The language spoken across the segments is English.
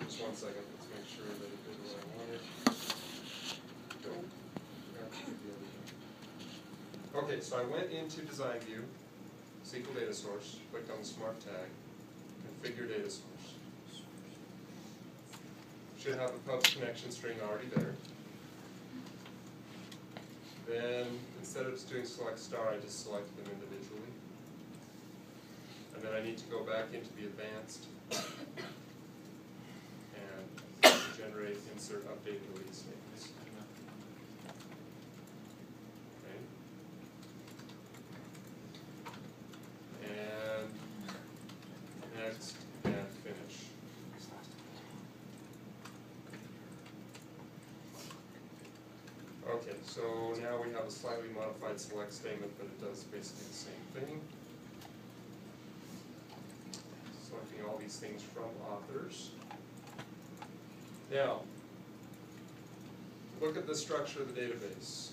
Just 1 second. Let's make sure that it did what I wanted. Okay, so I went into Design View, SQL Data Source, clicked on the Smart Tag, Configure Data Source. Should have a pub connection string already there. Then, instead of just doing select star, I just select them individually. And then I need to go back into the advanced and generate, insert, update, delete statements. Okay. And next, and finish. Okay, so now we have a slightly modified select statement, but it does basically the same thing. Selecting all these things from authors. Now, look at the structure of the database.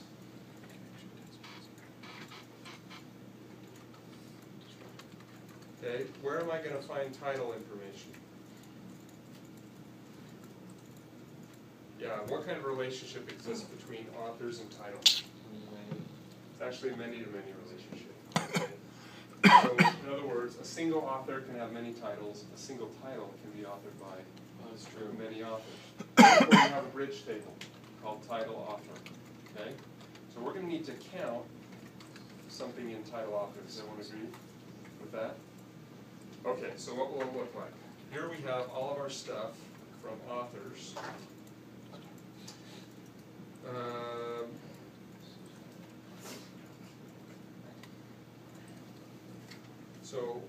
Okay, where am I going to find title information? Yeah, what kind of relationship exists between authors and title? It's actually a many-to-many relationship. So, in other words, a single author can have many titles. A single title can be authored by many authors. Therefore, we have a bridge table called title author. Okay, so we're going to need to count something in title author. Does everyone agree with that? Okay, so what will it look like? Here we have all of our stuff from authors. So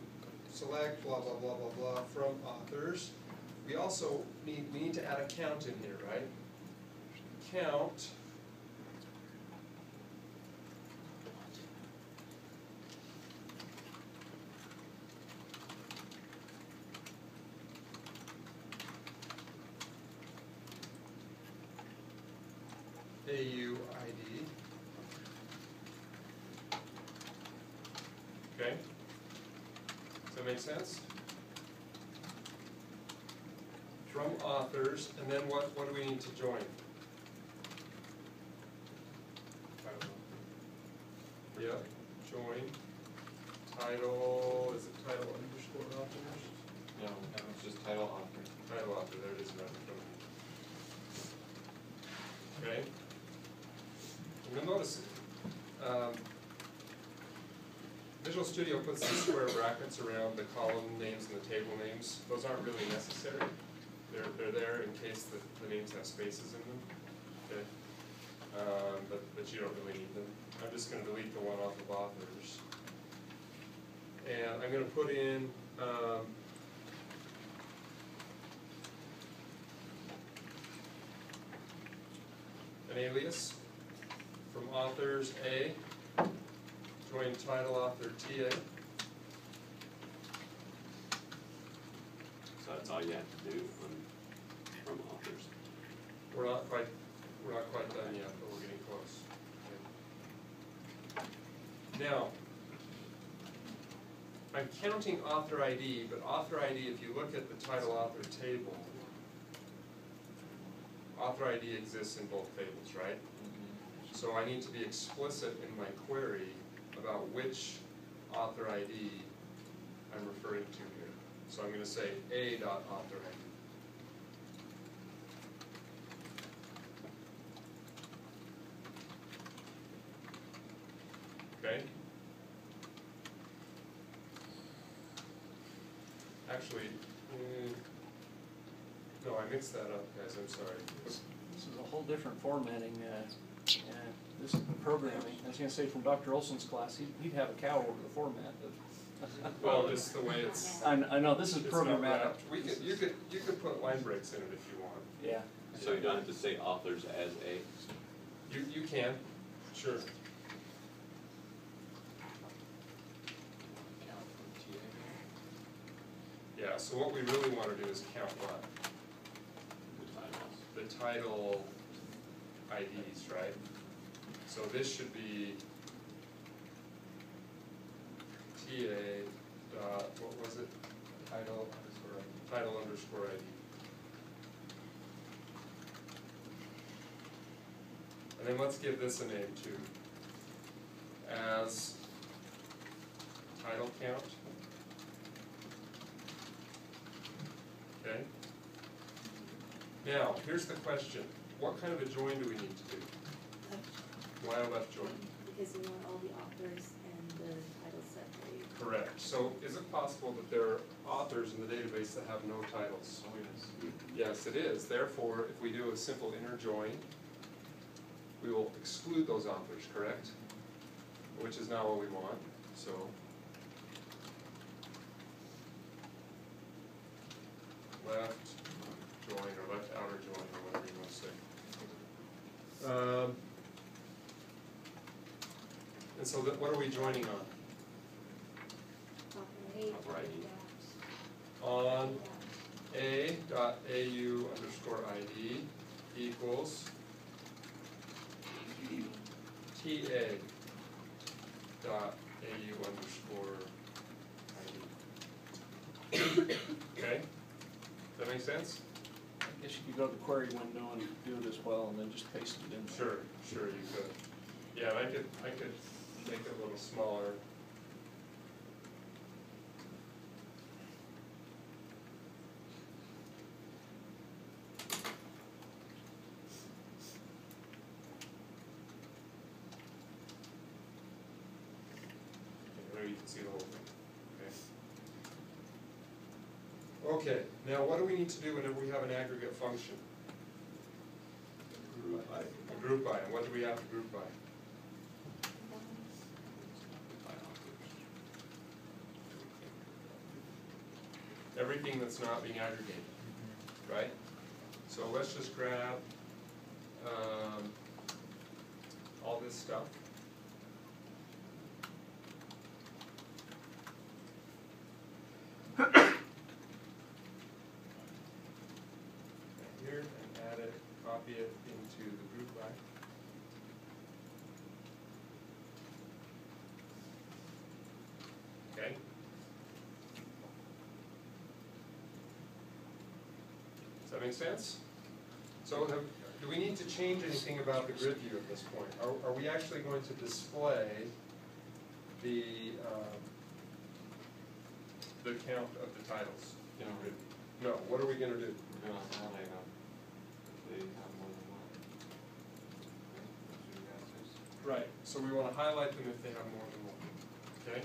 select blah blah blah blah blah from authors. We also need to add a count in here, right? Count AUID. Okay? Does that make sense? From authors, and then what do we need to join? Yeah, join. Title, is it title underscore authors? No, it's just title author. Title author, there it is right in front of me. Okay? And you'll notice Visual Studio puts these square brackets around the column names and the table names. Those aren't really necessary. They're there in case the names have spaces in them. Okay? But you don't really need them. I'm just going to delete the one off of authors. And I'm going to put in an alias from authors A, join title author TA. So that's all you have to do from authors. We're not quite done yet, but we're getting close. Okay. Now, I'm counting author ID, but author ID, if you look at the title author table, author ID exists in both tables, right? So I need to be explicit in my query about which author ID I'm referring to here. So I'm going to say a.author ID. Okay? Actually, no, I mixed that up, guys. I'm sorry. This is a whole different formatting. This is programming. I was going to say from Dr. Olson's class, he'd have a cow over the format. Well, just the way it's. I know this is programmatic. You could put line breaks in it if you want. Yeah. So you don't have to say authors as a. You can, sure. Yeah. So what we really want to do is count what? The title IDs, right? So this should be TA dot, what was it? Title underscore ID. And then let's give this a name too. As title count. Okay? Now, here's the question. What kind of a join do we need to do? Why a left join? Because we want all the authors and the titles separated. Correct. So is it possible that there are authors in the database that have no titles? Oh, yes. Yes, it is. Therefore, if we do a simple inner join, we will exclude those authors, correct? Which is not what we want. So left join or left outer join or whatever you want to say. And so what are we joining on? Right. On a.au underscore id equals ta dot au underscore id. Okay? Does that make sense? I guess you could go to the query window and do it as well, and then just paste it in there. Sure you could. Yeah, and I could make it a little smaller. There you can see the whole thing. Okay, now what do we need to do whenever we have an aggregate function? Group by. A group by, and what do we have to group by? Everything that's not being aggregated, right? So let's just grab all this stuff. Here and add it, copy it into the group by. Okay. Does that make sense? So do we need to change anything about the grid view at this point? Are we actually going to display the count of the titles in a grid view? No. What are we going to do? We're gonna highlight them if they have more than one. Okay, that's what you guys Right. So we want to highlight them if they have more than one. Okay.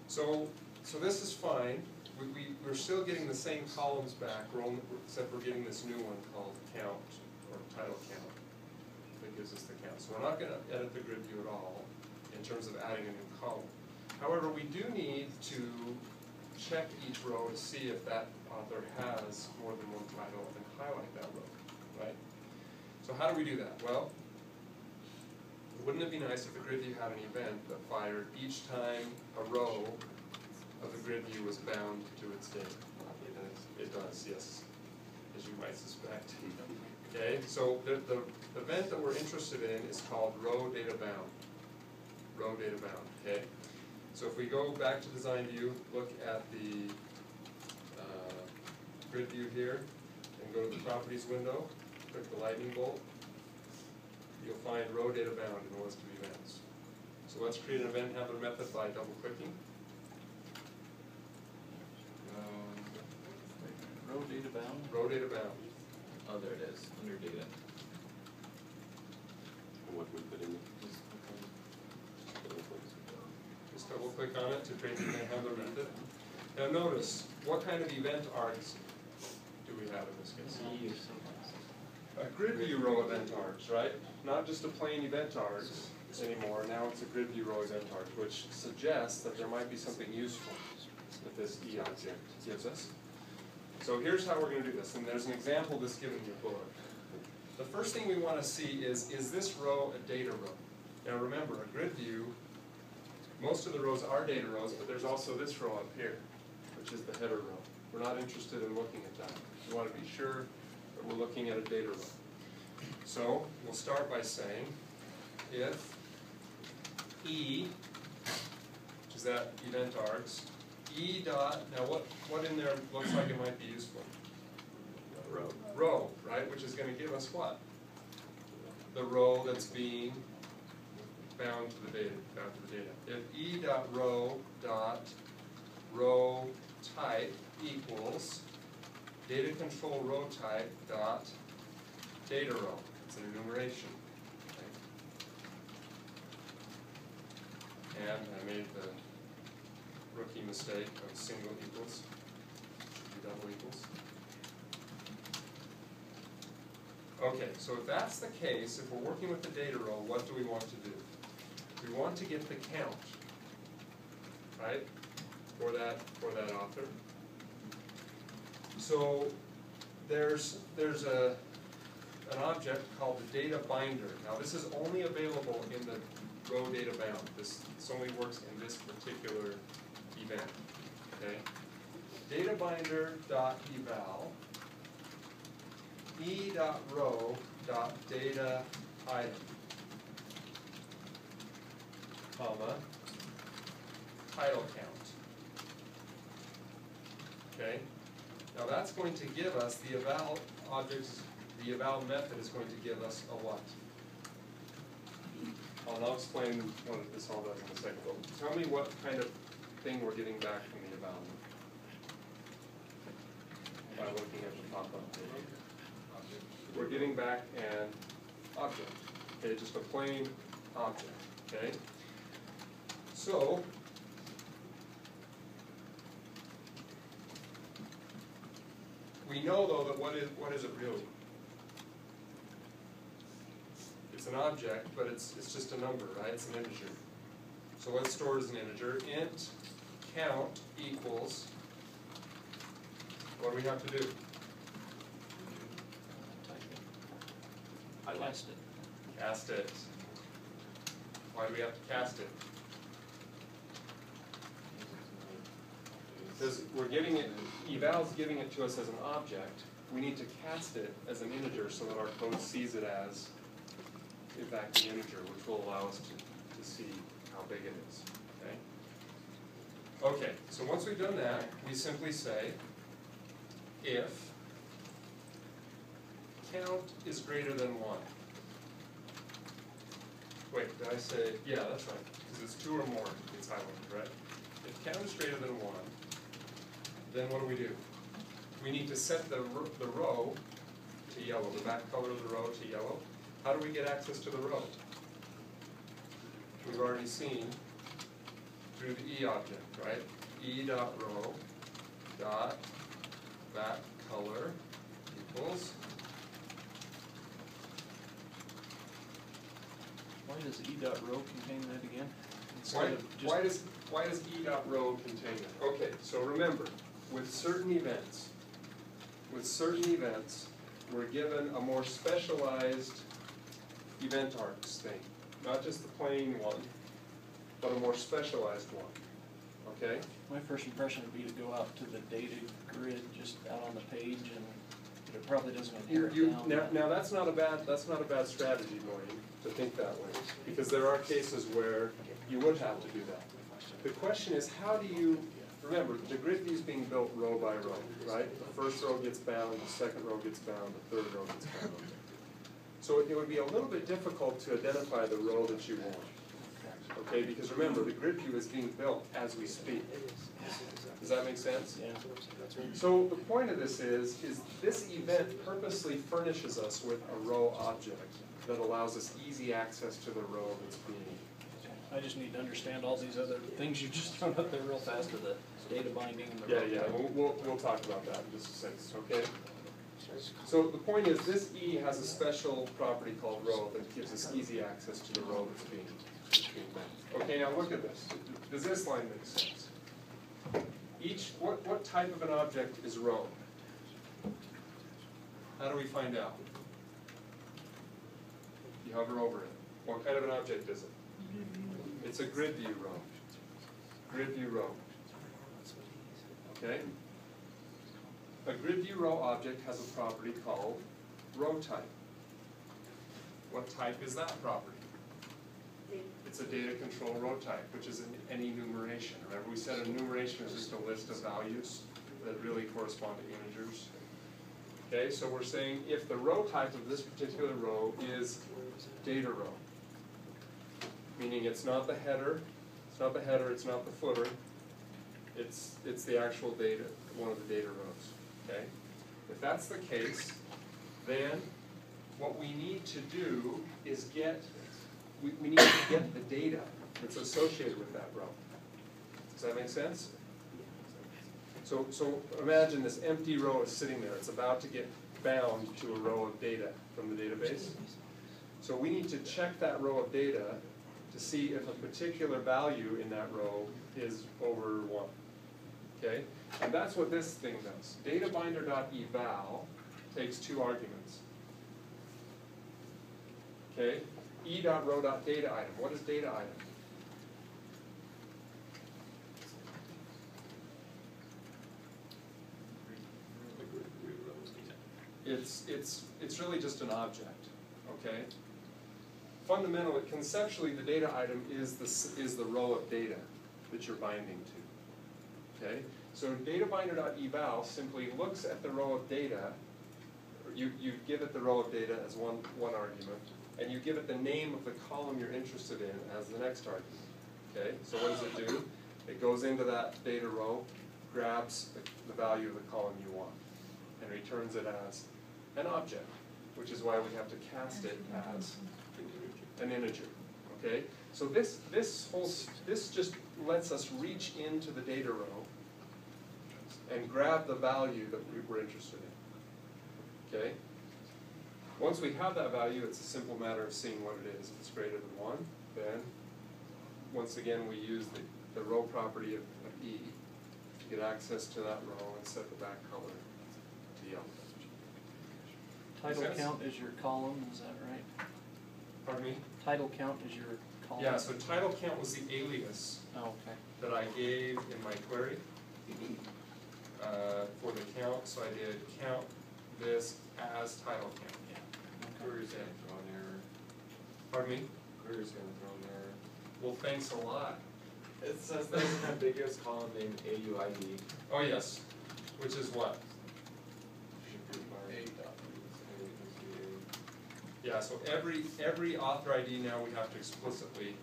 So this is fine. We're still getting the same columns back, except we're getting this new one called count, or title count, that gives us the count. So we're not going to edit the grid view at all in terms of adding a new column. However, we do need to check each row to see if that author has more than one title and highlight that row, right? So how do we do that? Well, wouldn't it be nice if the grid view had an event that fired each time a row of the grid view was bound to its data? It does, yes, as you might suspect. Okay, so the event that we're interested in is called row data bound. Row data bound, okay? So if we go back to design view, look at the grid view here, and go to the properties window, click the lightning bolt, you'll find row data bound in the list of events. So let's create an event handler method by double clicking. Row data bound. Row data bound. Oh, there it is, under data. And what do we put in there? Just double click on it to create the event handler method. Now notice, what kind of event args do we have in this case? A grid view row event args, right? Not just a plain event args anymore, now it's a grid view row event args, which suggests that there might be something useful that this E object gives us. So here's how we're going to do this, and there's an example that's given in your book. The first thing we want to see is this row a data row? Now remember, a grid view, most of the rows are data rows, but there's also this row up here, which is the header row. We're not interested in looking at that. We want to be sure that we're looking at a data row. So we'll start by saying if E, which is that event args, E dot, now what in there looks like it might be useful? Row. Row, right, which is going to give us what? the row that's being bound to the data. If e.row type equals data control row type dot data row. It's an enumeration. Okay. And I made the rookie mistake of single equals. Should be double equals. Okay, so if that's the case, if we're working with the data row, what do we want to do? We want to get the count, right, for that author. So there's an object called the data binder. Now this is only available in the row data bound. This only works in this particular event. Okay. Data binder dot eval e.row dot data item, comma, title count. Okay? Now that's going to give us the eval objects, the eval method is going to give us a what? I'll explain what this all does in a second. But tell me what kind of thing we're getting back from the eval by looking at the pop-up. We're getting back an object, okay, just a plain object, okay? So, we know though that what is it really? It's an object, but it's just a number, right? It's an integer. So what's stored as an integer? Int count equals, what do we have to do? Cast it. Cast it. Why do we have to cast it? Because we're giving it, eval's giving it to us as an object. We need to cast it as an integer so that our code sees it as, in fact, an integer, which will allow us to see how big it is. Okay? Okay, so once we've done that, we simply say if count is greater than 1. Wait, did I say, yeah, that's right, because it's 2 or more, it's highlighted, right? If count is greater than 1, then what do? We need to set the row to yellow, the back color of the row to yellow. How do we get access to the row? We've already seen through the E object, right? E.row dot back color equals. Why does e.row contain that again? Why does e.row contain it? Okay, so remember, with certain events, we're given a more specialized event arcs thing. Not just the plain one, but a more specialized one. Okay? My first impression would be to go out to the data grid just out on the page, and it probably doesn't inherit down. Now that's not a bad strategy, Maureen, to think that way, because there are cases where you would have to do that. The question is, how do you, remember, the grid view is being built row by row, right? The first row gets bound, the second row gets bound, the third row gets bound. So it would be a little bit difficult to identify the row that you want, okay? Because remember, the grid view is being built as we speak. Does that make sense? Yeah. So the point of this is this event purposely furnishes us with a row object that allows us easy access to the row that's being. I just need to understand all these other things you just thrown up there real fast with the data binding and the row. Yeah, we'll talk about that in just a second, okay? So the point is, this E has a special property called row that gives us easy access to the row that's being met. Okay, now look at this. Does this line make sense? What type of an object is row? How do we find out? You hover over it. What kind of an object is it? It's a grid view row. Grid view row. Okay? A grid view row object has a property called row type. What type is that property? It's a data control row type, which is an enumeration. Remember we said enumeration is just a list of values that really correspond to integers. Okay, so we're saying if the row type of this particular row is data row, meaning it's not the header, it's not the footer, it's the actual data, one of the data rows, okay? If that's the case, then what we need to do is we need to get the data that's associated with that row. Does that make sense? So imagine this empty row is sitting there. It's about to get bound to a row of data from the database. So we need to check that row of data to see if a particular value in that row is over 1. Okay? And that's what this thing does. Databinder.eval takes 2 arguments. Okay? e.row.data item. What is data item? It's really just an object, okay? Fundamentally, conceptually, the data item is the row of data that you're binding to, okay? So databinder.eval simply looks at the row of data. You give it the row of data as one argument, and you give it the name of the column you're interested in as the next argument, okay? So what does it do? It goes into that data row, grabs the value of the column you want, and returns it as an object, which is why we have to cast it as an integer. Okay, so this just lets us reach into the data row and grab the value that we were interested in. Okay, once we have that value, it's a simple matter of seeing what it is. If it's greater than 1, then once again we use the row property of E to get access to that row and set the back color to yellow. Title count is your column, is that right? Pardon me? Title count is your column? Yeah, so title count was the alias Oh, okay. that I gave in my query for the count. So I did count this as title count. Yeah. Query's gonna throw an error. Pardon me? Query's gonna throw an error. Well, thanks a lot. It says there's an ambiguous column named AUID. Oh, yes. Which is what? Yeah, so every author ID now we have to explicitly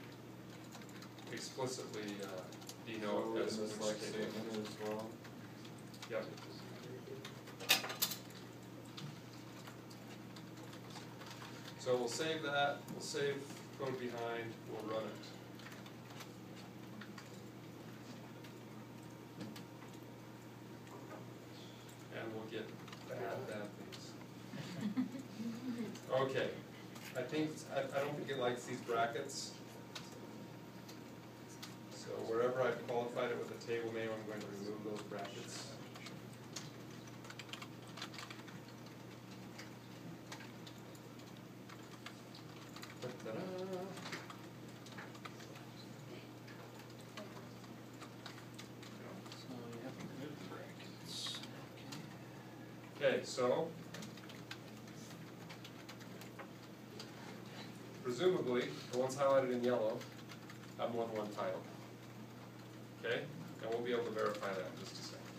denote as this which like table. statement as well. Yep. So we'll save that, we'll save code behind, we'll run it. And we'll get bad things. Okay, I don't think it likes these brackets. So wherever I've qualified it with a table name, I'm going to remove those brackets. Ta-da. So you have to remove the brackets. Okay, so presumably, the ones highlighted in yellow have more than one title. Okay? And we'll be able to verify that in just a second.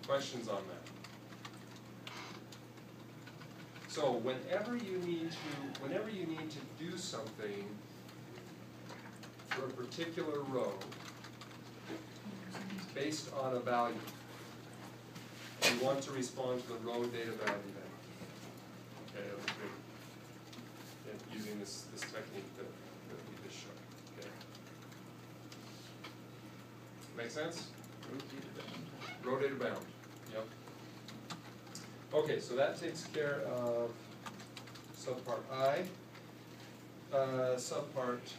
Questions on that? So whenever you need to do something for a particular row based on a value, you want to respond to the row data value then. Okay, that was good. And using this technique that we just showed. Okay. Make sense? Row data bound. Yep. Okay, so that takes care of subpart I. Subpart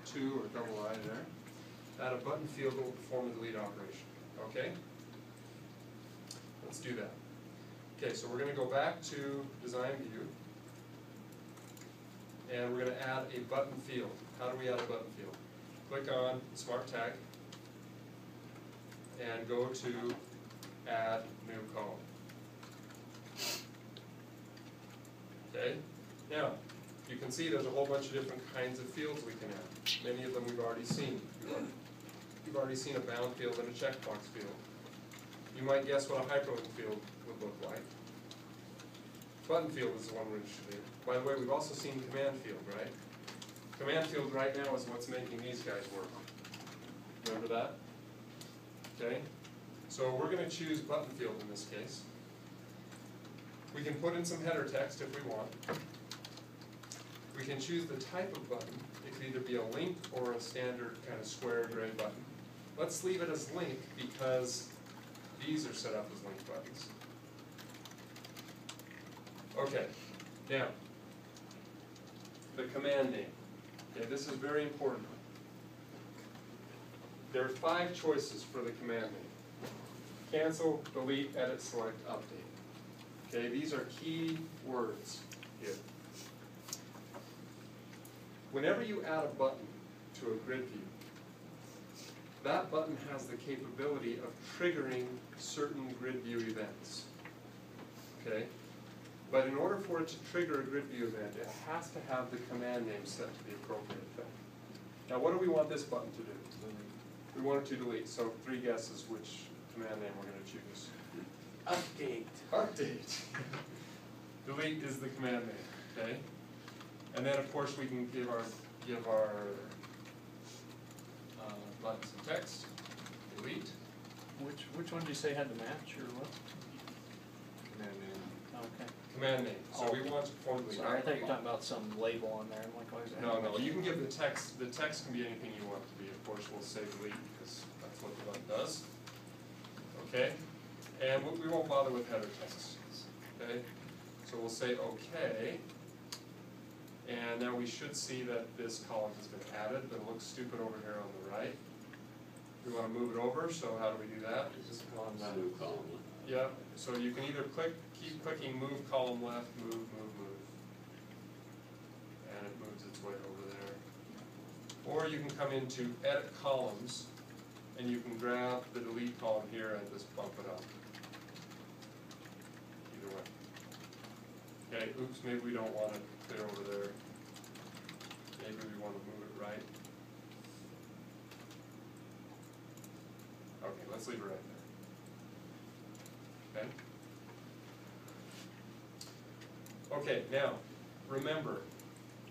2, or double I there. Add a button field that will perform a delete operation. Okay? Let's do that. Okay, so we're going to go back to design view. And we're going to add a button field. How do we add a button field? Click on Smart Tag and go to Add New Column. Okay? Now, you can see there's a whole bunch of different kinds of fields we can add. Many of them we've already seen. You've already seen a bound field and a checkbox field. You might guess what a hyperlink field would look like. Button field is the one we're interested in. By the way, we've also seen command field, right? Command field right now is what's making these guys work. Remember that? Okay? So we're going to choose button field in this case. We can put in some header text if we want. We can choose the type of button. It could either be a link or a standard kind of square gray button. Let's leave it as link because these are set up as link buttons. Okay, now, the command name. Okay, this is very important. There are 5 choices for the command name. Cancel, delete, edit, select, update. Okay, these are key words here. Whenever you add a button to a grid view, that button has the capability of triggering certain grid view events. Okay? But in order for it to trigger a grid view event, it has to have the command name set to the appropriate thing. Now what do we want this button to do? We want it to delete, so 3 guesses which command name we're going to choose. Update. Update. Delete is the command name, okay? And then of course we can give our button some text. Delete. Which one did you say had the match or what? Command name. Okay. Command name. So we want to perform delete. Sorry, I thought you were talking about some label on there. I'm like, why is that? No, you can give the text. The text can be anything you want it to be. Of course, we'll say delete because that's what the button does. Okay? And we won't bother with header text. Okay? So we'll say okay. And now we should see that this column has been added, but it looks stupid over here on the right. We want to move it over, so how do we do that? Move column. Yeah, so you can either keep clicking move column left, move. And it moves its way over there. Or you can come into edit columns, and you can grab the delete column here and just bump it up. Either way. Okay, oops, maybe we don't want it clear over there. Maybe we want to move it right. Okay, let's leave it right there. Okay? Okay, now, remember,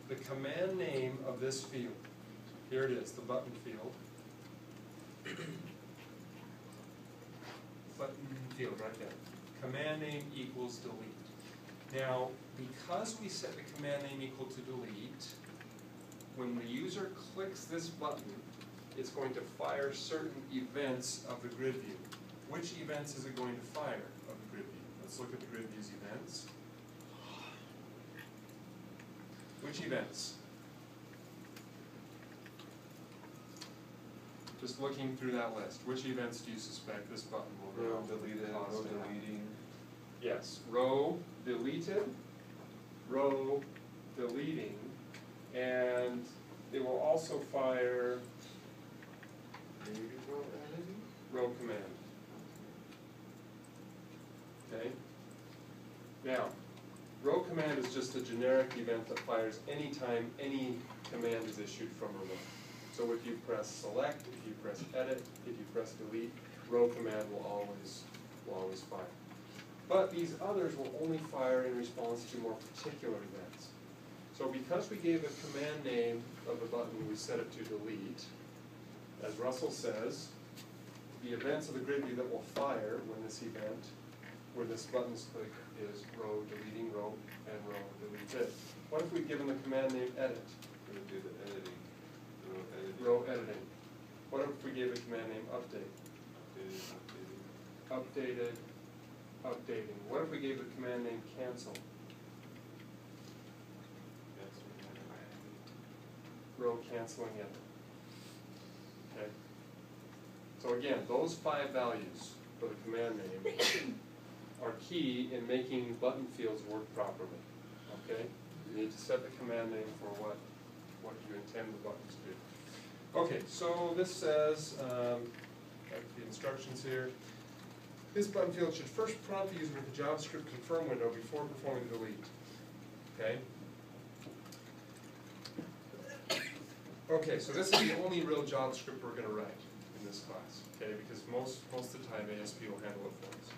the command name of this field, here it is, the button field. Button field, right there. Command name equals delete. Now, because we set the command name equal to delete, when the user clicks this button, it's going to fire certain events of the grid view. Which events is it going to fire of the grid view? Let's look at the grid view's events. Which events? Just looking through that list, which events do you suspect this button will Row deleted, row deleting. Yes, row deleted, row deleting, and it will also fire Maybe row editing? row command. Okay? Now, row command is just a generic event that fires anytime any command is issued from a row. So if you press select, if you press edit, if you press delete, row command will always fire. But these others will only fire in response to more particular events. So because we gave the command name of the button, we set it to delete, as Russell says, the events of the grid view that will fire when this event, where this button's click, is row deleting, row, and row deleted. What if we've given the command name edit? We're going to do the editing. Row editing. Row editing. What if we gave the command name update? Updated. Updated, updating. What if we gave the command name cancel? Row canceling edit. Okay? So again, those 5 values for the command name are key in making button fields work properly. Okay? You need to set the command name for what you intend the buttons to do. Okay, so this says, the instructions here. This button field should first prompt the user with the JavaScript confirm window before performing the delete. Okay? Okay, so this is the only real JavaScript we're going to write. in this class, okay? Because most of the time ASP will handle it for us.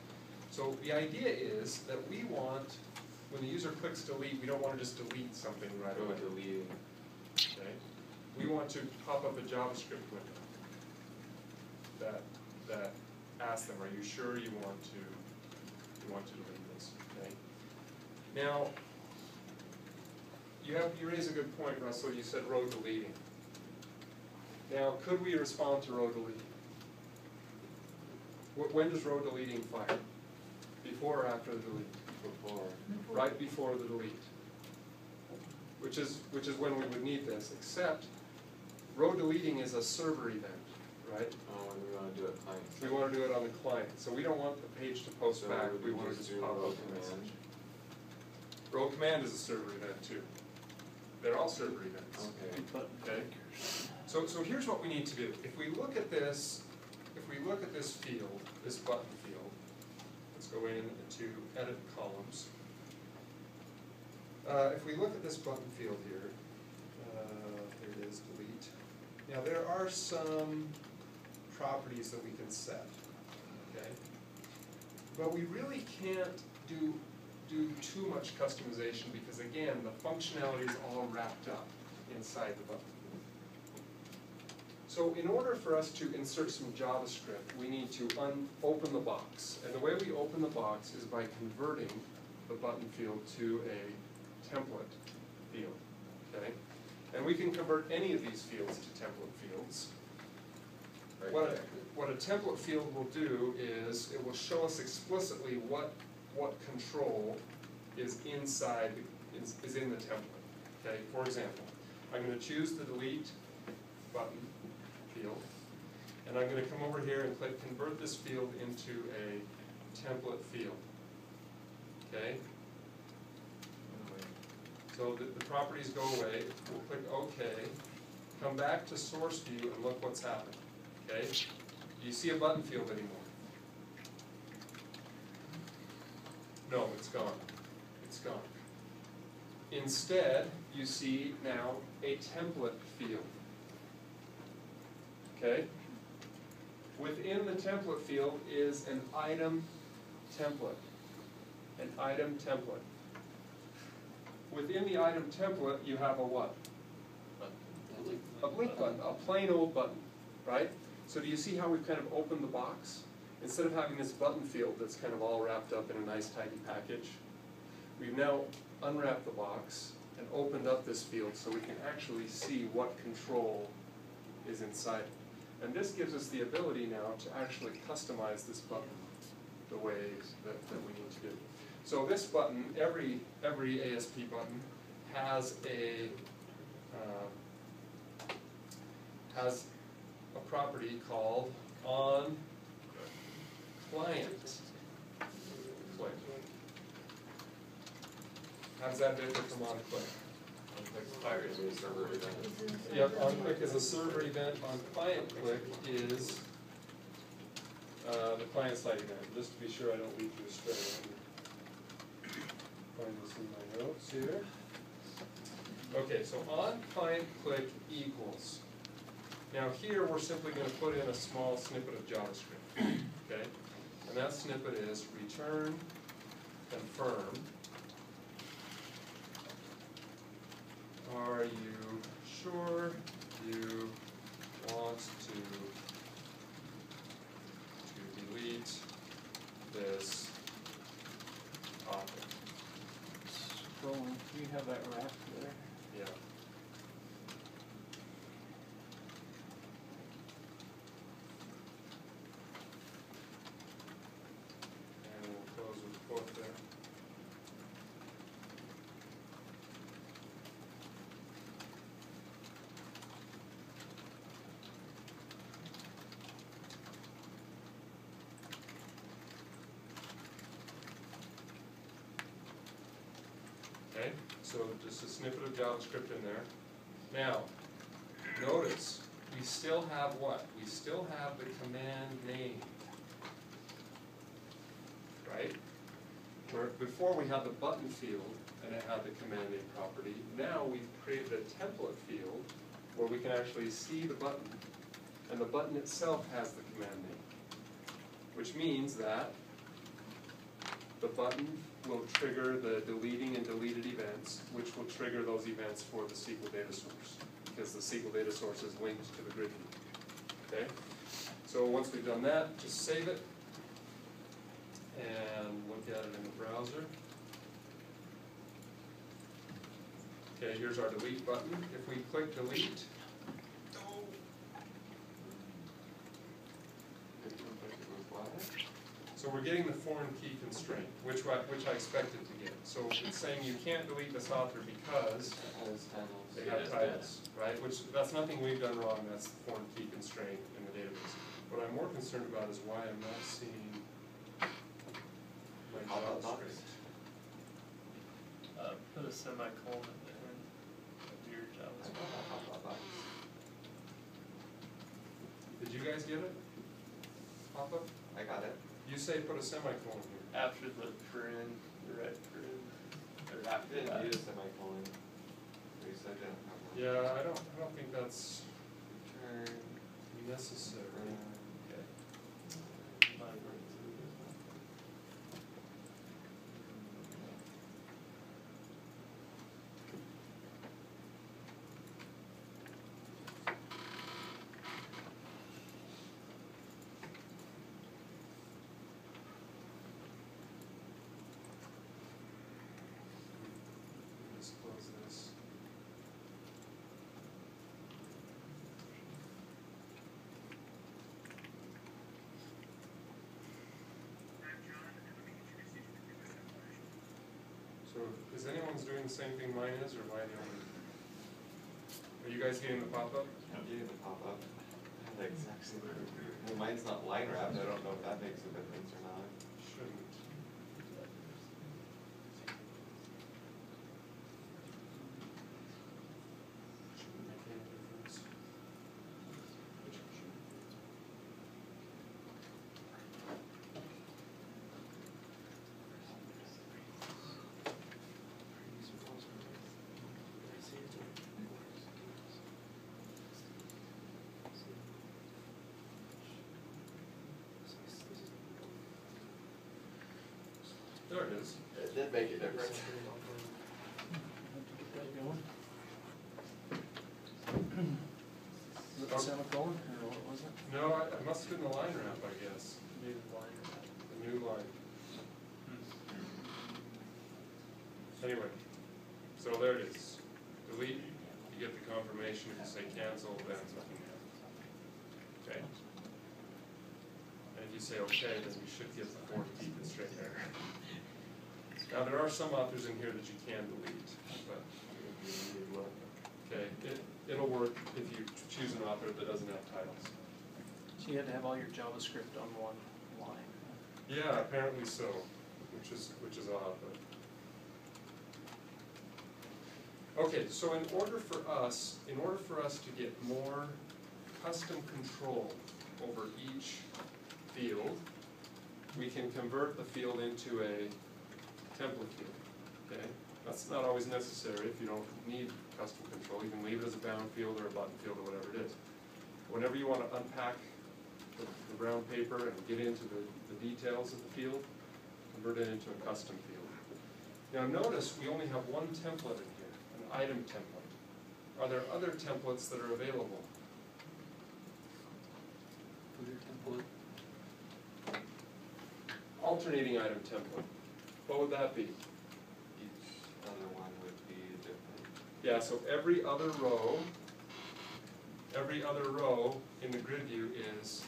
So the idea is that we want, when the user clicks delete, we don't want to just delete something right away. Deleting. Okay? We want to pop up a JavaScript window that asks them, are you sure you want to delete this? Okay? Now, you raise a good point, Russell. You said row deleting. Now, could we respond to row deleting? When does row deleting fire? Before or after the delete? Before. Right before the delete. Which is when we would need this, except row deleting is a server event, right? Oh, and we want to do it client. We want to do it on the client, so we don't want the page to post So back, would we we want to just just do pop row up the command? message. Row command is a server event too. They're all server events. Okay. Button Okay. So here's what we need to do. If we look at this field, this button field, let's go in to edit columns. If we look at this button field here, here it is, delete. Now there are some properties that we can set, okay? But we really can't do too much customization because again, the functionality is all wrapped up inside the button. So in order for us to insert some JavaScript, we need to open the box. And the way we open the box is by converting the button field to a template field, okay? And we can convert any of these fields to template fields. What a template field will do is it will show us explicitly what control is inside, is in the template, okay? For example, I'm going to choose the delete button field, and I'm going to come over here and click convert this field into a template field, okay? So the properties go away, we'll click OK, come back to source view and look what's happened, okay? Do you see a button field anymore? No, it's gone. It's gone. Instead, you see now a template field. Okay? Within the template field is an item template. An item template. Within the item template, you have a what? A blink button, a plain old button, right? So do you see how we've kind of opened the box? Instead of having this button field that's kind of all wrapped up in a nice tidy package, we've now unwrapped the box and opened up this field so we can actually see what control is inside it. And this gives us the ability now to actually customize this button the way that we need to do. So this button, every ASP button has a property called on client click. How does that differ from on click? Fire is a server event. Yep, on click is a server event. On client click is the client side event. Just to be sure I don't lead you astray. Find this in my notes here. Okay, so on client click equals. Now here we're simply going to put in a small snippet of JavaScript. Okay, and that snippet is return confirm. Are you sure you want to delete this topic? Scrolling, do you have that wrapped there? Yeah. And we'll close with the quote there. Okay, so just a snippet of JavaScript in there. Now, notice, we still have what? We still have the command name. Right? Where before we had the button field and it had the command name property. Now we've created a template field where we can actually see the button and the button itself has the command name, which means that the button will trigger the deleting and deleted events, which will trigger those events for the SQL data source, because the SQL data source is linked to the grid view. Okay? So once we've done that, just save it and look at it in the browser. Okay, here's our delete button. If we click delete, so we're getting the foreign key constraint, which I expected to get. So it's saying you can't delete this author because they have titles, right? Which, that's nothing we've done wrong, that's the foreign key constraint in the database. What I'm more concerned about is why I'm not seeing my JavaScript. Put a semicolon at the end of your JavaScript. Did you guys get it? Pop up? I got it. You say put a semicolon here. After the paren, the red paren, or I after didn't that. need a semicolon. You said didn't have one. Yeah, I don't think that's Return. necessary. Okay. Just close this. So, is anyone's doing the same thing mine is, or am I the only? Are you guys getting the pop-up? I'm getting the pop-up. The exact same. Well, mine's not line wrapped. I don't know if that makes a difference or not. Shouldn't. Shouldn't make any difference. There it is. It did make a difference. Have to get that going. Was it the semicolon, or what was it? No, it must have been the line wrap, I guess. New line. The new line. Anyway, so there it is. Delete, you get the confirmation. If you say cancel, then nothing happens. Okay? And if you say okay, then you should get the fourth key constraint error. Now, there are some authors in here that you can delete, but okay, it'll work if you choose an author that doesn't have titles. So you had to have all your JavaScript on one line. Yeah, apparently so, which is odd, but. Okay, so in order for us to get more custom control over each field, we can convert the field into a template field, okay? That's not always necessary if you don't need custom control. You can leave it as a bound field or a button field or whatever it is. Whenever you want to unpack the brown paper and get into the details of the field, convert it into a custom field. Now notice we only have one template in here, an item template. Are there other templates that are available? Alternating item template. What would that be? Each other one would be different. Yeah, so every other row in the grid view is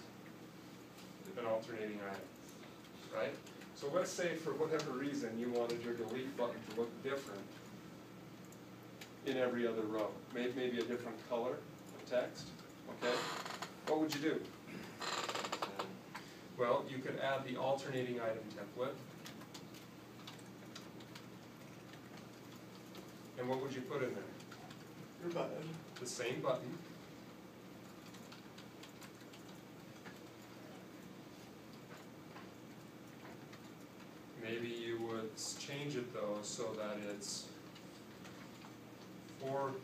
an alternating item, right? So let's say for whatever reason you wanted your delete button to look different in every other row. Maybe a different color of text, okay? What would you do? Well, you could add the alternating item template. And what would you put in there? Your button. The same button. Maybe you would change it though so that it's four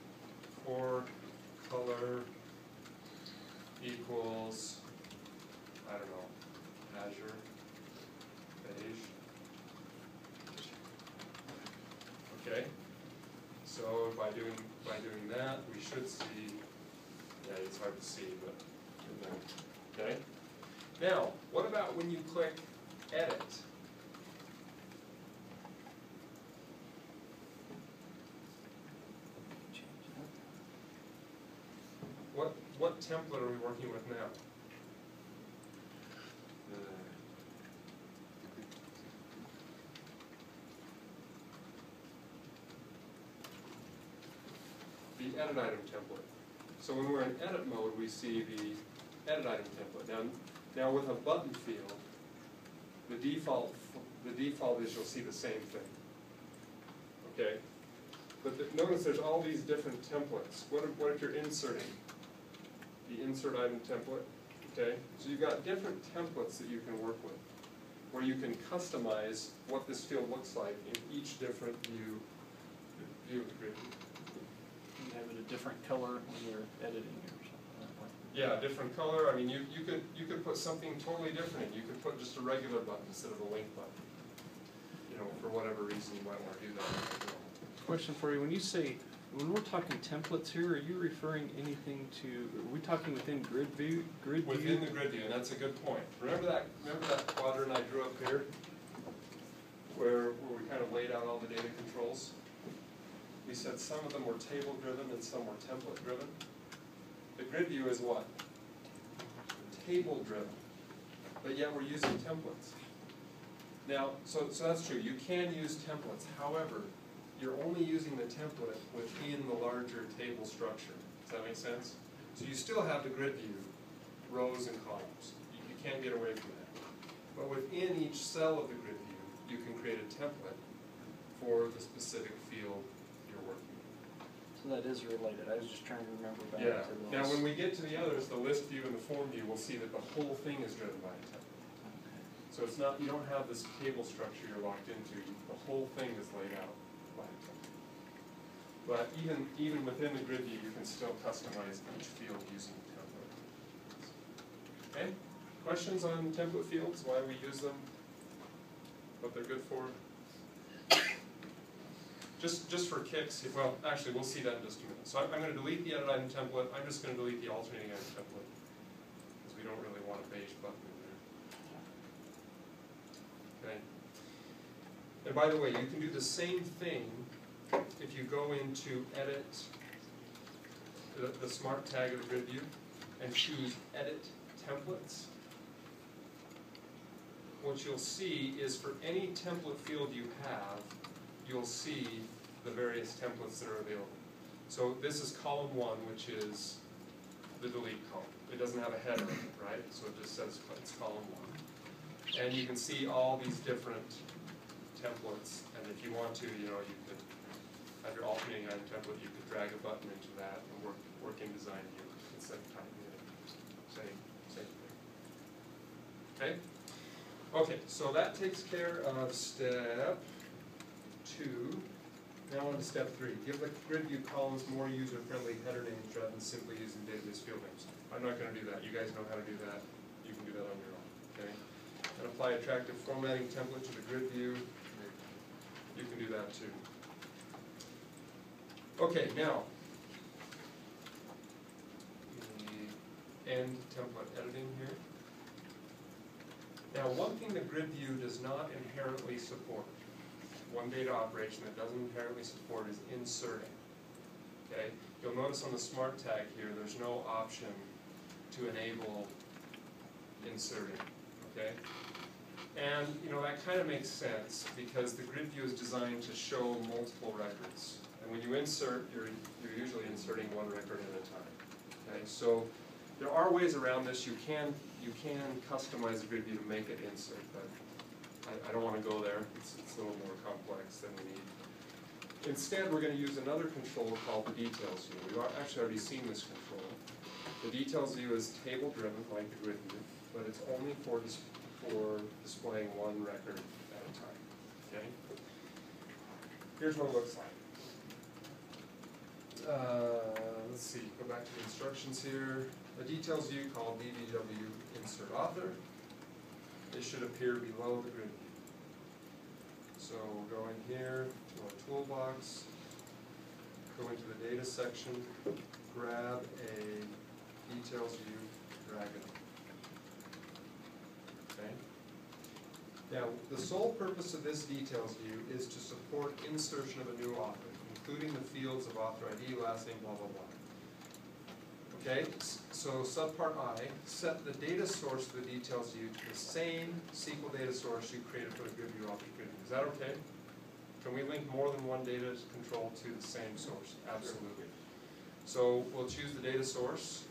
color equals, I don't know, Azure, beige. Okay, so by doing that, we should see, yeah, it's hard to see, but, okay? Now, what about when you click Edit? What template are we working with now? The edit item template. So when we're in edit mode, we see the edit item template. Now with a button field, the default is you'll see the same thing. Okay? But notice there's all these different templates. What if you're inserting? The insert item template. Okay? So you've got different templates that you can work with, where you can customize what this field looks like in each different view of the grid view. You have it a different color when you're editing it or something like that. Yeah, different color. I mean, you could put something totally different in. You could put just a regular button instead of a link button. You know, for whatever reason you might want to do that. Question for you: when you say, when we're talking templates here, are you referring anything to? Are we talking within grid view? Within the grid view, and that's a good point. Remember that quadrant I drew up here, where we kind of laid out all the data controls. We said some of them were table driven and some were template driven. The grid view is what? Table driven, but yet we're using templates. Now, so that's true. You can use templates. However, you're only using the template within the larger table structure. Does that make sense? So you still have the grid view, rows and columns. You can't get away from that. But within each cell of the grid view, you can create a template for the specific field you're working with. So that is related. I was just trying to remember back Yeah. to those. Now when we get to the others, the list view and the form view, we'll see that the whole thing is driven by a template. So it's not, you don't have this table structure you're locked into. The whole thing is laid out by a template. But even within the grid view, you can still customize each field using a template. Okay? Questions on template fields, why we use them, what they're good for? Just for kicks, well, actually, we'll see that in just a minute. So I'm going to delete the edit item template. I'm just going to delete the alternating item template, because we don't really want a beige button in there. Okay? And by the way, you can do the same thing if you go into edit, the smart tag of the grid view, and choose edit templates. What you'll see is for any template field you have, you'll see the various templates that are available. So this is column 1, which is the delete column. It doesn't have a header in it, right? So it just says it's column 1. And you can see all these different templates. And if you want to, you know, you could have your alternating item template. You could drag a button into that and work in design view instead of typing it in. Same thing. Okay. Okay. So that takes care of step 2. Now on to step 3. Give the grid view columns more user-friendly header names rather than simply using database field names. I'm not going to do that. You guys know how to do that. You can do that on your own. Okay. And apply attractive formatting template to the grid view. You can do that too. Okay, now the end template editing here. Now, one thing the grid view does not inherently support, one data operation that doesn't inherently support, is inserting. Okay, you'll notice on the smart tag here, there's no option to enable inserting. Okay. And, you know, that kind of makes sense because the grid view is designed to show multiple records. And when you insert, you're usually inserting one record at a time. Okay, so there are ways around this. You can customize the grid view to make it insert, but I don't want to go there. It's a little more complex than we need. Instead, we're going to use another control called the details view. We've actually already seen this control. The details view is table driven, like the grid view, but it's only for displaying one record at a time. Okay? Here's what it looks like. Let's see, go back to the instructions here. a details view called DVW insert author. It should appear below the grid view. So we'll go in here to our toolbox, go into the data section, grab a details view, drag it. Okay? Now, the sole purpose of this details view is to support insertion of a new author, including the fields of author ID, last name, blah, blah, blah. Okay, so subpart I, set the data source of the details view to the same SQL data source you created for the grid view author grid view. Is that okay? Can we link more than one data control to the same source? Absolutely. So we'll choose the data source,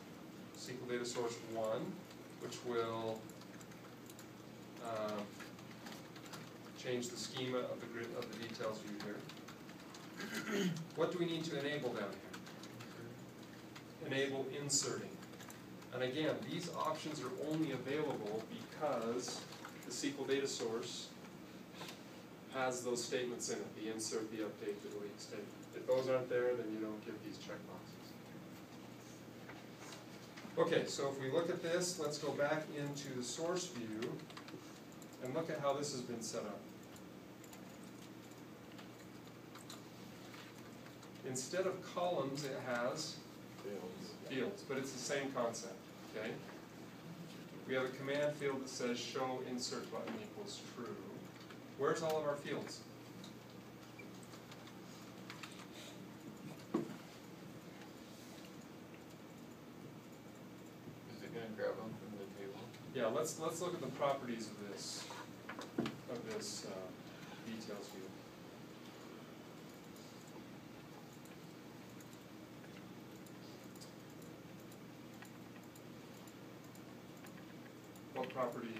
SQL data source 1, which will change the schema of the grid of the details view here. What do we need to enable down here? Enable inserting. And again, these options are only available because the SQL data source has those statements in it, the insert, the update, the delete statement. If those aren't there, then you don't get these checkboxes. Okay, so if we look at this, let's go back into the source view and look at how this has been set up. Instead of columns, it has fields, but it's the same concept, okay? We have a command field that says show insert button equals true. Where's all of our fields? Is it gonna grab them from the table? Yeah, let's look at the properties of this details view. What property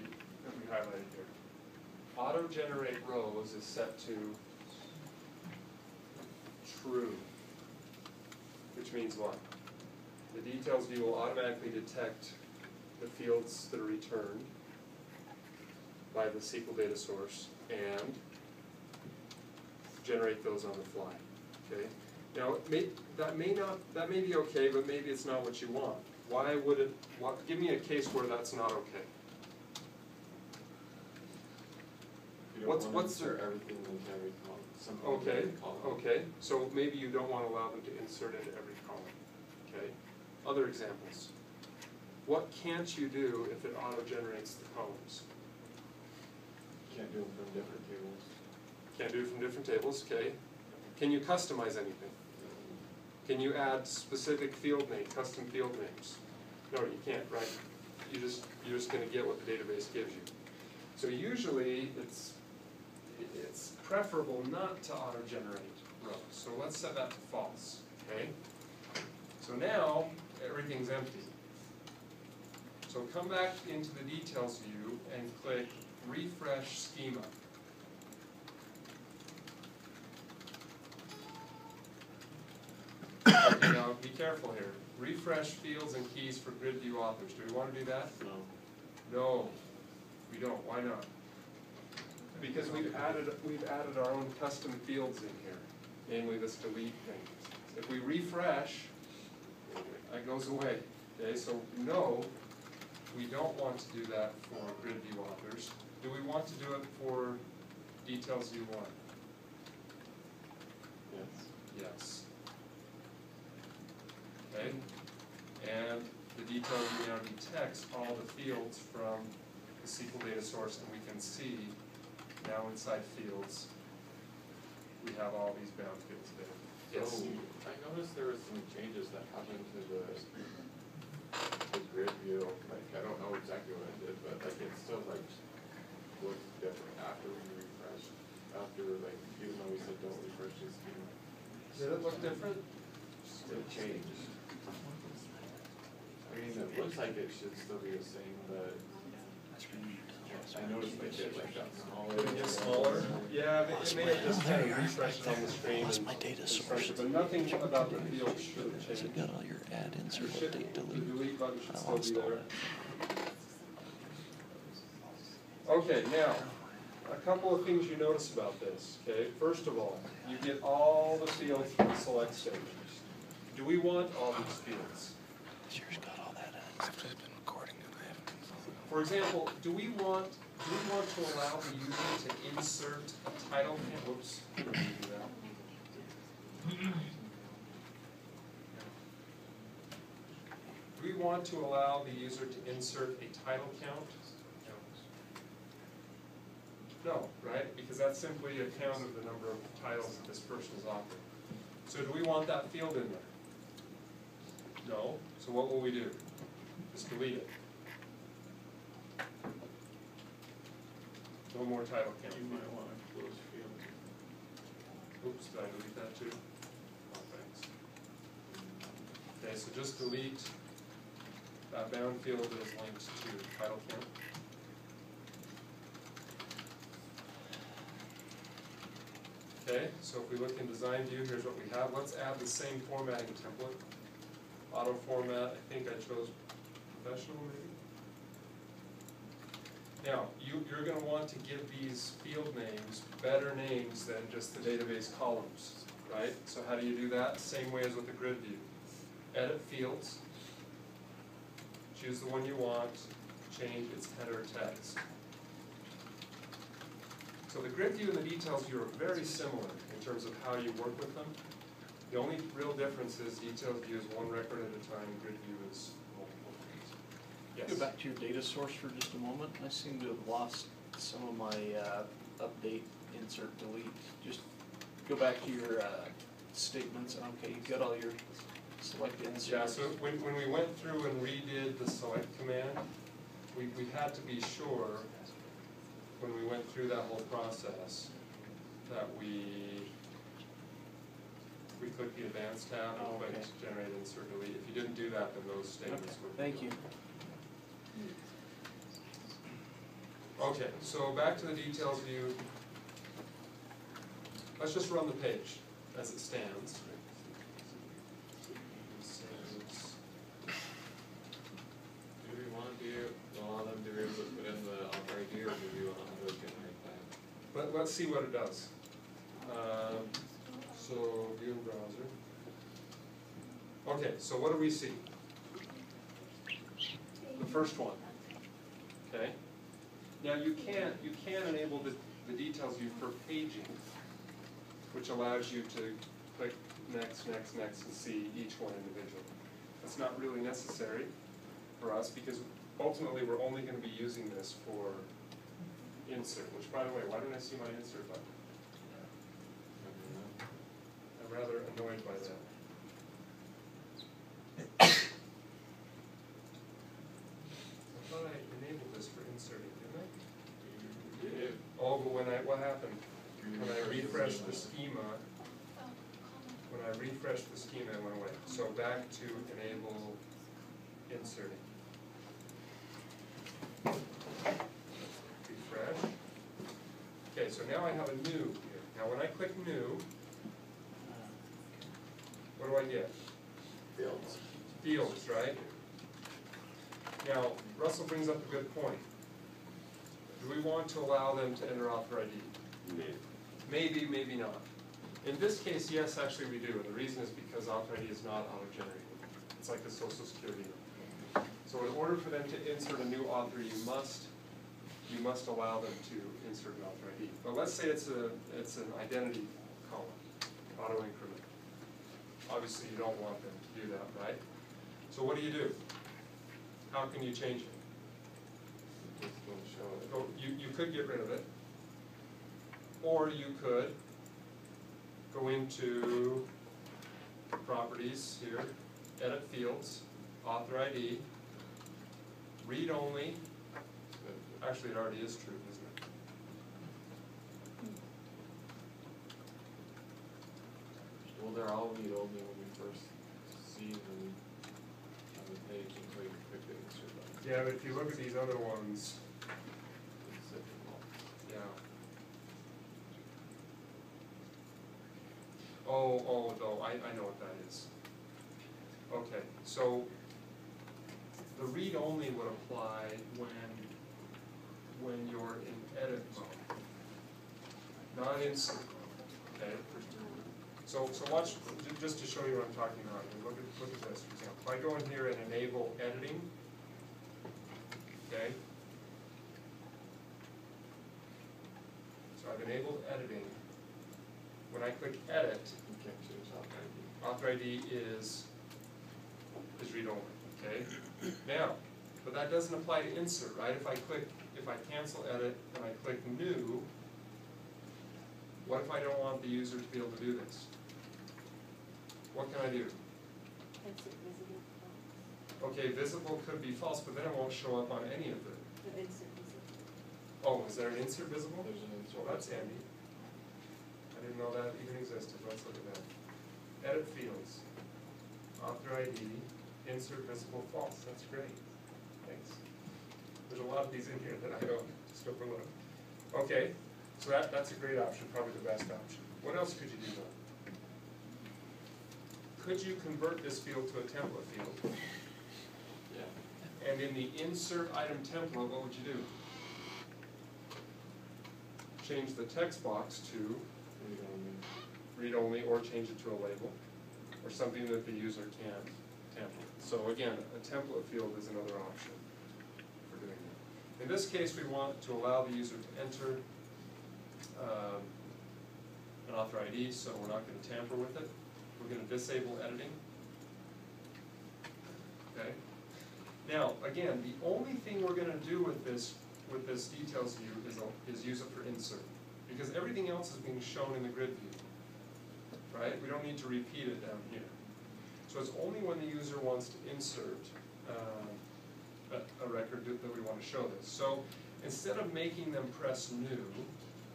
have we highlighted here? Auto-generate rows is set to true, which means what? The details view will automatically detect the fields that are returned by the SQL data source and generate those on the fly. Okay. Now that may be okay, but maybe it's not what you want. Why would it? Give me a case where that's not okay. What's insert everything into every column? Something into okay? every column. Okay. So maybe you don't want to allow them to insert into every column. Okay. Other examples. What can't you do if it auto-generates the columns? Can't do them from different tables. Can't do it from different tables. Okay. Can you customize anything? Can you add specific field names, custom field names? No, you can't, right? You're just going to get what the database gives you. So usually it's preferable not to auto-generate rows. So let's set that to false. Okay. So now everything's empty. So come back into the details view and click refresh schema. Okay, now be careful here. Refresh fields and keys for grid view authors. Do we want to do that? No. No, we don't. Why not? Because we've added our own custom fields in here, namely this delete thing. If we refresh, that goes away. Okay, so no, we don't want to do that for grid view authors. Do we want to do it for details view 1? Yes. Yes. Okay, and the details view now detects all the fields from the SQL data source, and we can see now inside fields we have all these bound fields there. Yes. So I noticed there was some changes that happened to the grid view. Like I don't know exactly what I did, but like it still like looks different after we refresh. After like even though we said don't refresh this schema. Did it look different? It changed. I mean, it looks like it should still be the same, but I noticed like it like got smaller. Did it get smaller? Yeah, it may have just kind of refreshed on the screen. Lost and my data refreshed source. it, but nothing about the field should have So changed. you got all your add, insert, The update, delete. delete button should I still be lost all there. that. Okay, now, a couple of things you notice about this, okay? First of all, you get all the fields from the select statement. Do we want all these fields? Yours got all that in it. For example, do we want to allow the user to insert a title? Whoops. Didn't mean to do that. Do we want to allow the user to insert a title count? No, right? Because that's simply a count of the number of titles that this person is offering. So do we want that field in there? No. So what will we do? Just delete it. No more title count. You might want to close field. Oops, did I delete that too? Oh, thanks. Okay, so just delete that bound field that is linked to title count. Okay, so if we look in design view, here's what we have. Let's add the same formatting template. Auto format, I think I chose professional maybe. Now, you're going to want to give these field names better names than just the database columns, right? So how do you do that? Same way as with the grid view. Edit fields, choose the one you want, change its header text. So the grid view and the details view are very similar in terms of how you work with them. The only real difference is details view is one record at a time, grid view is multiple things. Yes? Go back to your data source for just a moment. I seem to have lost some of my update, insert, delete. Just go back to your statements. Okay, you've got all your select inserts. Yeah, so when we went through and redid the select command, we had to be sure when we went through that whole process that we clicked the advanced tab and clicked generate, insert, delete. If you didn't do that, then those statements would be Thank you. Okay, so back to the details view. Let's just run the page as it stands. Do we want to allow them to be able to put in the author ID, or do we want to generate that? Let's see what it does. So view in browser. Okay, so what do we see? The first one. Okay. Now you can enable the details view for paging, which allows you to click next, next, next, and see each one individually. That's not really necessary for us because ultimately we're only going to be using this for insert, which by the way, why didn't I see my insert button? I'm rather annoyed by that. I thought I enabled this for inserting, didn't I? You did. Oh, but what happened? When I refreshed the schema, it went away. So back to enable inserting. Refresh. Okay, so now I have a new here. Now when I click new, what do I get? Fields. Fields, right? Now, Russell brings up a good point. Do we want to allow them to enter author ID? Maybe, maybe not. In this case, yes, actually we do, and the reason is because author ID is not auto-generated. It's like the Social Security number. So in order for them to insert a new author, you must allow them to insert an author ID. But let's say it's an identity column, auto-increment. Obviously, you don't want them to do that, right? So what do? How can you change it? Just don't show it. Oh, you could get rid of it, or you could go into properties here, edit fields, author ID, read only. Actually, it already is true, isn't it? Well, they're all read only when we first see them on the page until you click the insert button. Yeah, but if you look at these other ones, It's difficult. yeah. Oh, no, I know what that is. Okay, so the read only would apply when you're in edit mode, not insert mode, okay? So watch, just to show you what I'm talking about, look at this, for example. If I go in here and enable editing, okay, I've enabled editing. When I click edit, You can't change author ID. author ID is read-only, okay? Now, but that doesn't apply to insert, right? If I cancel edit and I click new, what if I don't want the user to be able to do this? What can I do? Insert visible box. Okay, visible could be false, but then it won't show up on any of the, The insert visible. oh, is there an insert visible? There's an insert. Well, that's handy. I didn't know that even existed, let's look at that. Edit fields, author ID, insert visible false, that's great, thanks. There's a lot of these in here that I don't just overlook. Okay, so that's a great option, probably the best option. What else could you do though? Could you convert this field to a template field? Yeah. And in the insert item template, what would you do? Change the text box to Read only. read-only, or change it to a label, or something that the user can template. So again, a template field is another option for doing that. In this case, we want to allow the user to enter an author ID, so we're not going to tamper with it. We're going to disable editing. Okay. Now, again, the only thing we're going to do with this details view is use it for insert, because everything else is being shown in the grid view. Right? We don't need to repeat it down here. So it's only when the user wants to insert a record that we want to show this. So instead of making them press new,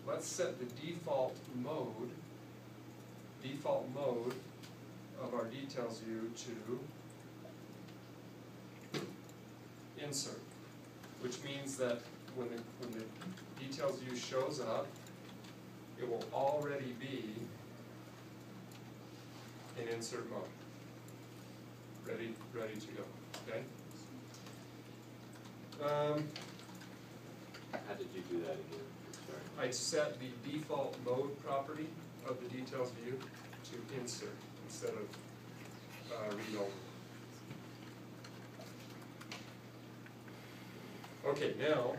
let's set the default mode of our details view to insert, which means that when the details view shows up, it will already be in insert mode, ready to go, okay? How did you do that again? Sorry. I set the default mode property of the details view to insert instead of read-only. Okay, now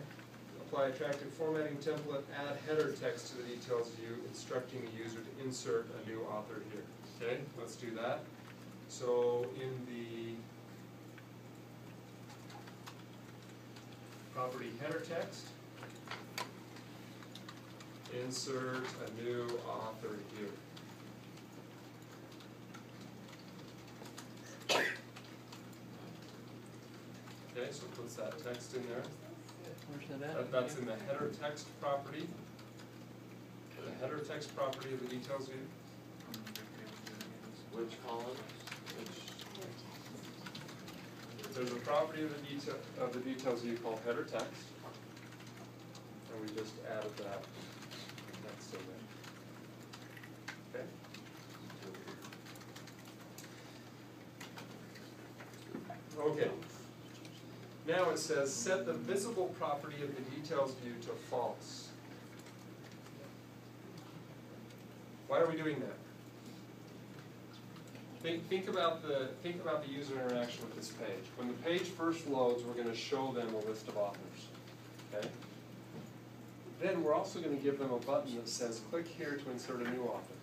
apply attractive formatting template, add header text to the details view, instructing the user to insert a new author here. Okay, let's do that. So in the property header text, insert a new author here. Okay, so it puts that text in there. Where's that at? That's in the header text property. The header text property of the details view. Which column? There's a property of the details view called header text, and we just added that text in there. Okay. Okay. Now it says set the visible property of the details view to false. Why are we doing that? Think about the user interaction with this page. When the page first loads, we're going to show them a list of authors. Okay? Then we're also going to give them a button that says click here to insert a new author.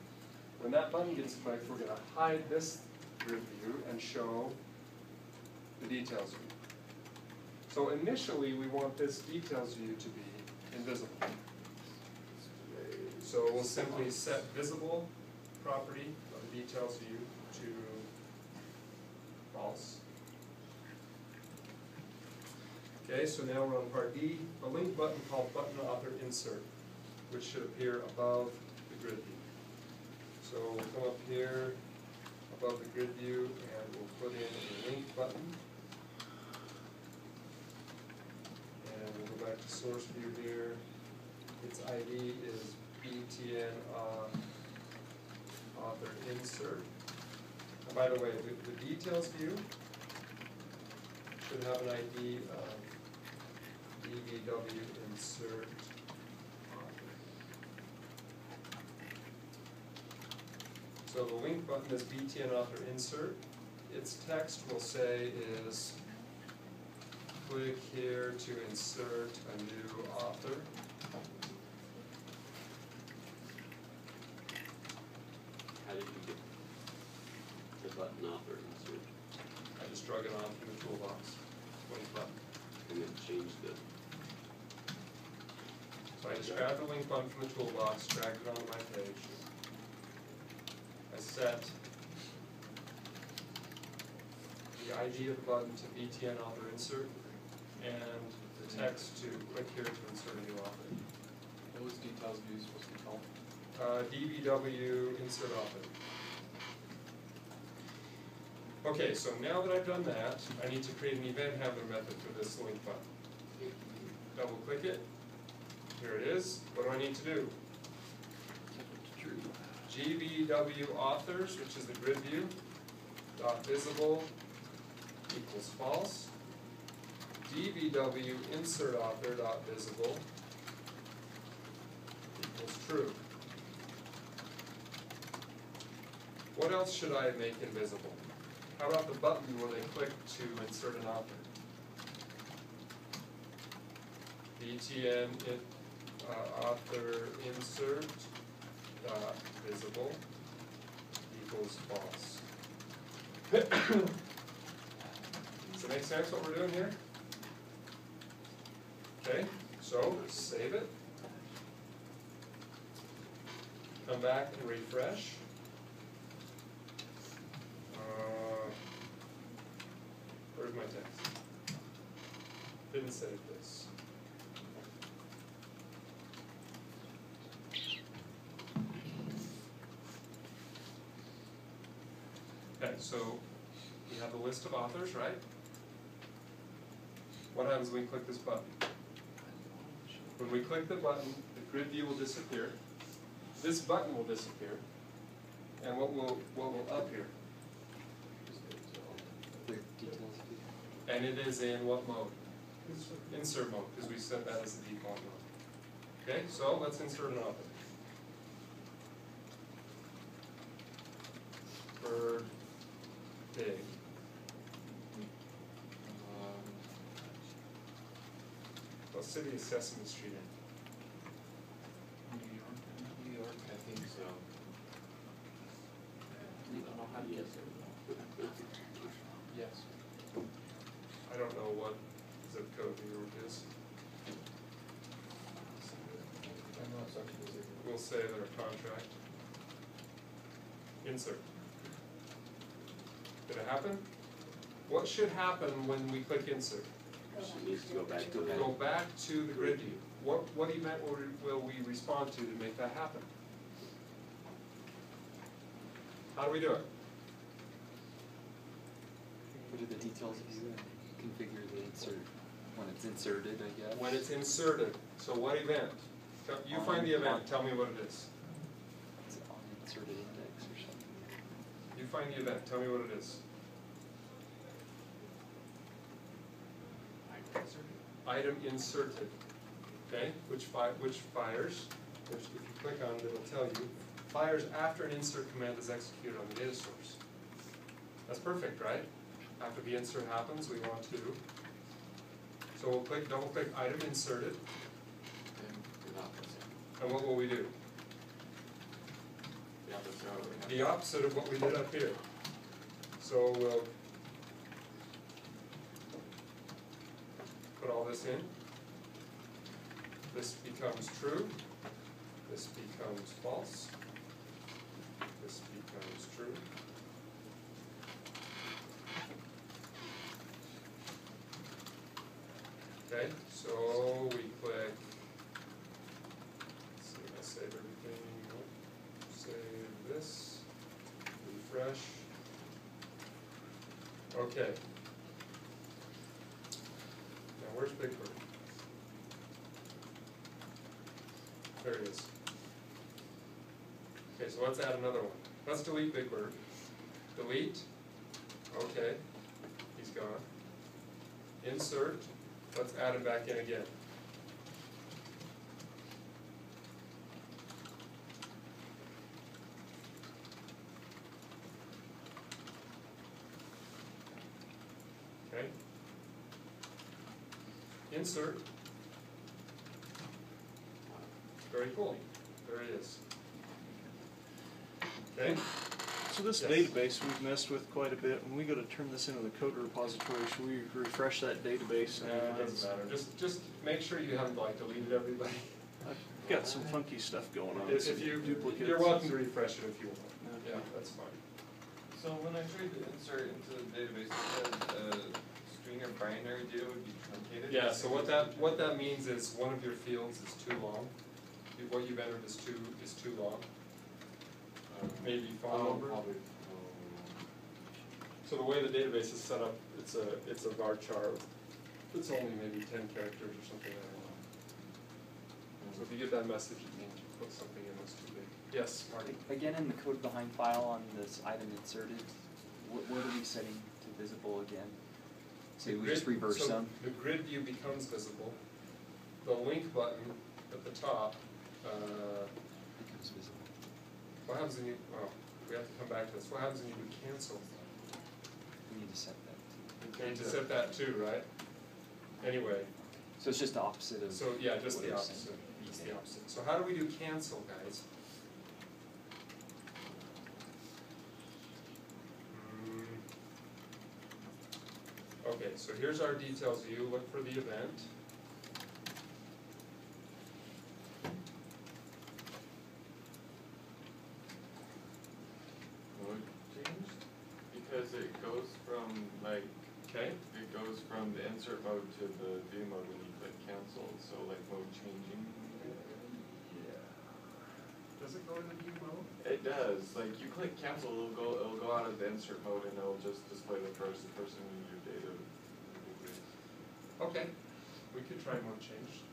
When that button gets clicked, we're going to hide this grid view and show the details view. So initially, we want this details view to be invisible. So we'll simply set visible property of the details view to false. Okay, so now we're on part D, a link button called button author insert, which should appear above the grid view. So we'll come up here above the grid view and we'll put in a link button. And we'll go back to source view here. Its ID is BTN author insert. And by the way, the details view should have an ID of DVW insert author. So the link button is BTN author insert. Its text will say is click here to insert a new author. drag it on from the toolbox, link button. And then change the, So I just grab the link button from the toolbox, drag it onto my page. I set the ID of the button to BTN author insert, and the text to click here to insert a new author. What was details view supposed to be called? DBW insert author. Okay, so now that I've done that, I need to create an event handler method for this link button. Double click it. Here it is. What do I need to do? GBW authors, which is the grid view, dot visible equals false. DBW insert author dot visible equals true. What else should I make invisible? How about the button where they click to insert an author? BTN author insert dot visible equals false. Does it make sense what we're doing here? Okay, so save it. Come back and refresh. Where's my text? Didn't save this. Okay, so we have the list of authors, right? What happens when we click this button? When we click the button, the grid view will disappear. This button will disappear. And what will appear? The details view. And it is in what mode? Insert mode, because we set that as the default mode. Okay, so let's insert an author. Bird, pig. What city is Sesame Street in? New York. I think so. You don't know how to get there. Yes. I don't know what zip code New York is. I'm not such a busy. We'll say their contract. Insert. Did it happen? What should happen when we click insert? it needs to go back to Go back to the grid view. What event will we respond to make that happen? How do we do it? Go to the details view and configure the insert when it's inserted, I guess. When it's inserted. So what event? You find the event, tell me what it is. It's on inserted index or something. You find the event, tell me what it is. Item inserted, okay, which fires, which if you click on it, it'll tell you, fires after an insert command is executed on the data source. That's perfect, right? After the insert happens, we want to, so we'll click, double click item inserted, and what will we do? The opposite of what we did up here. So we'll put all this in. This becomes true. This becomes false. This becomes true. Okay, so we click, let's see if I save everything. Nope. Save this, refresh. Okay. Now where's Big Bird? There it is. Okay, so let's add another one. Let's delete Big Bird. Delete. Okay, he's gone. Insert. Let's add him back in again. Okay. Insert. Very cool. There he is. Okay. So this Yes. database we've messed with quite a bit. When we go to turn this into the code repository, should we refresh that database? No, it doesn't matter, just make sure you haven't like deleted everybody. I've got some funky stuff going on. If some you, duplicates. you're welcome to refresh it if you want. Okay. Yeah, that's fine. So when I tried to insert into the database, it said string of binary data would be truncated. Yeah, so what that means is one of your fields is too long. What you've entered is too long. Maybe phone number. Probably. So the way the database is set up, it's a varchar. It's only maybe 10 characters or something, I don't know. So if you get that message, it means you put something in that's too big. Yes, Marty? Again, in the code behind file on this item inserted, what are we setting to visible again? Say we just reverse So them? the grid view becomes visible. The link button at the top, Becomes visible. what happens when you, oh, we have to come back to this. What happens when you do cancel? We need to set that too. You need to set that too, right? Anyway, So it's just the opposite of. so yeah, just what the it was saying. opposite. Just the opposite. So how do we do cancel, guys? Okay, so here's our details view. Look for the event. Mode changed? Because it goes from like, Okay. it goes from the insert mode to the view mode when you click cancel, so like mode changing. Does it go into view mode? It does, like you click cancel, it'll go out of the insert mode and it'll just display the person in your data. Okay, we could try mode change.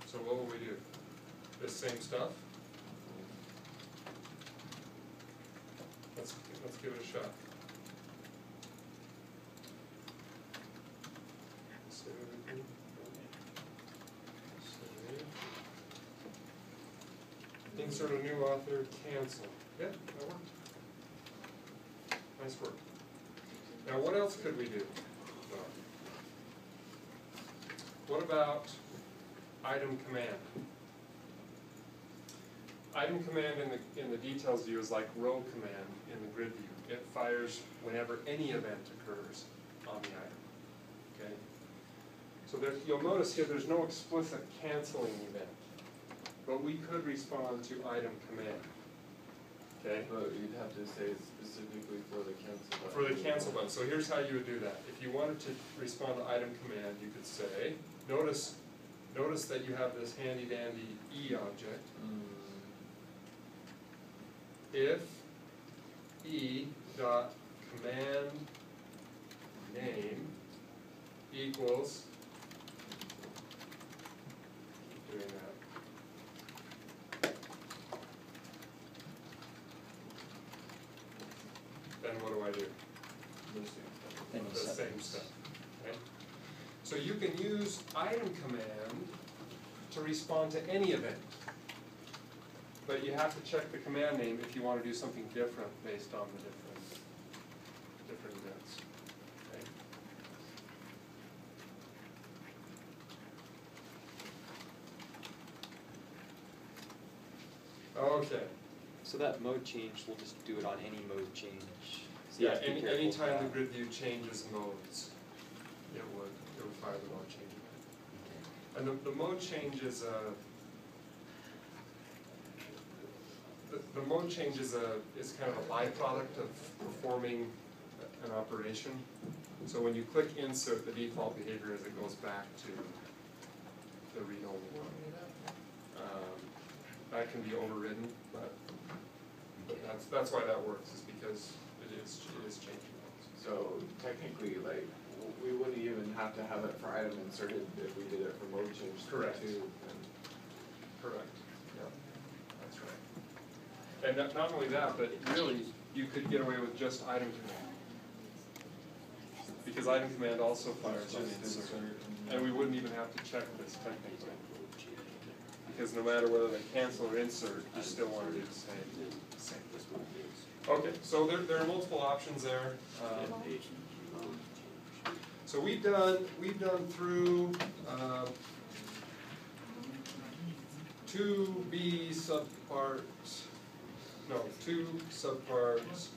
So what will we do? The same stuff? Let's give it a shot. Save everything. Save. Insert a new author, cancel. Yeah, that worked. Nice work. Now what else could we do? What about item command? Item command in the details view is like row command in the grid view. It fires whenever any event occurs on the item. Okay? So you'll notice here there's no explicit canceling event, but we could respond to item command. Okay? But you'd have to say specifically for the cancel button. For the cancel button. So here's how you would do that. If you wanted to respond to item command, you could say, notice that you have this handy dandy E object. If E dot command name equals, keep doing that. Then what do I do? Then you The set same those. stuff, okay? So you can use item command to respond to any event. But you have to check the command name if you want to do something different based on the different events. Okay. Okay. So that mode change, we'll just do it on any mode change. So you Yeah, have to be careful with anytime the that. grid view changes modes, it would fire the mode change event. And the mode change is the mode change is kind of a byproduct of performing an operation. So when you click insert, the default behavior is it goes back to the read-only one. That can be overridden, but that's why that works, is because it is changing modes. So technically, like, we wouldn't even have to have it for item inserted if we did it for mode change Correct. too. Correct, yeah, that's right. And not only that, but really, you could get away with just item command. Because item command also fires on insert. And we wouldn't even have to check this technically. Because no matter whether they cancel or insert, you still want to do the same. Okay, so there are multiple options there. So we've done through 2B subpart, no, 2 subparts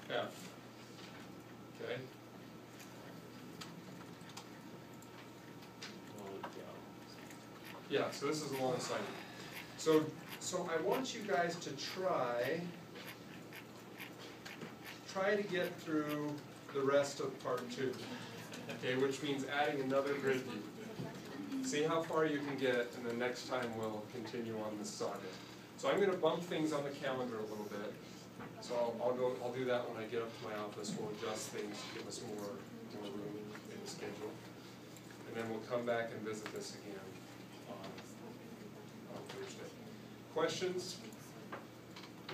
F, okay? Yeah, so this is a long assignment. So I want you guys to try to get through the rest of part 2, okay, which means adding another grid view. See how far you can get, and then next time we'll continue on this saga. So I'm going to bump things on the calendar a little bit. So I'll do that when I get up to my office. We'll adjust things to give us more room in the schedule, and then we'll come back and visit this again on Thursday. Questions?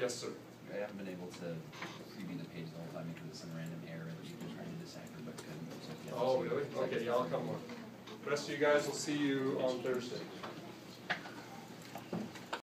Yes, sir. I haven't been able to preview the page the whole time because of some random error that you've been trying to decipher, but couldn't. So if you have Oh, to see really? it, Okay, yeah, I'll come on. The rest of you guys will see you on Thursday.